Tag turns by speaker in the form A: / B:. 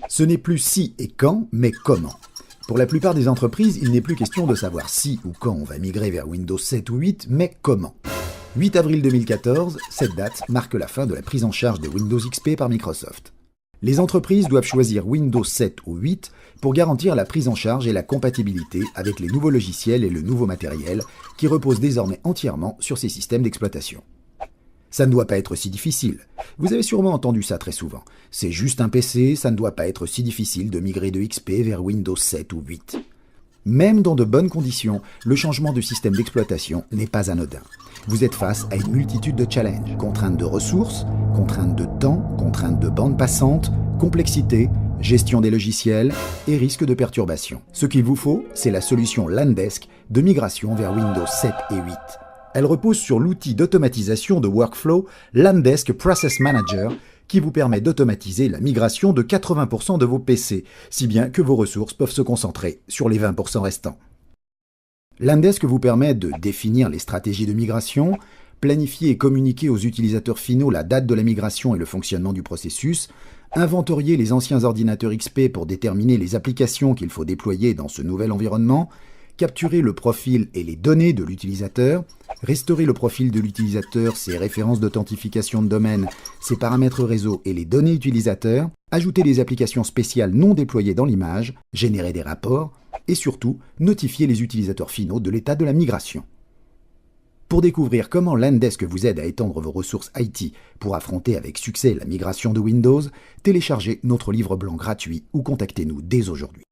A: Ce n'est plus si et quand, mais comment. Pour la plupart des entreprises, il n'est plus question de savoir si ou quand on va migrer vers Windows 7 ou 8, mais comment. 8 avril 2014, cette date marque la fin de la prise en charge de Windows XP par Microsoft. Les entreprises doivent choisir Windows 7 ou 8 pour garantir la prise en charge et la compatibilité avec les nouveaux logiciels et le nouveau matériel qui reposent désormais entièrement sur ces systèmes d'exploitation. Ça ne doit pas être si difficile. Vous avez sûrement entendu ça très souvent. C'est juste un PC, ça ne doit pas être si difficile de migrer de XP vers Windows 7 ou 8. Même dans de bonnes conditions, le changement de système d'exploitation n'est pas anodin. Vous êtes face à une multitude de challenges. Contraintes de ressources, contraintes de temps, contraintes de bande passante, complexité, gestion des logiciels et risque de perturbation. Ce qu'il vous faut, c'est la solution Landesk de migration vers Windows 7 et 8. Elle repose sur l'outil d'automatisation de workflow Landesk Process Manager qui vous permet d'automatiser la migration de 80% de vos PC, si bien que vos ressources peuvent se concentrer sur les 20% restants. Landesk vous permet de définir les stratégies de migration, planifier et communiquer aux utilisateurs finaux la date de la migration et le fonctionnement du processus, inventorier les anciens ordinateurs XP pour déterminer les applications qu'il faut déployer dans ce nouvel environnement, capturer le profil et les données de l'utilisateur, restaurer le profil de l'utilisateur, ses références d'authentification de domaine, ses paramètres réseau et les données utilisateurs, ajouter des applications spéciales non déployées dans l'image, générer des rapports et surtout notifier les utilisateurs finaux de l'état de la migration. Pour découvrir comment Landesk vous aide à étendre vos ressources IT pour affronter avec succès la migration de Windows, téléchargez notre livre blanc gratuit ou contactez-nous dès aujourd'hui.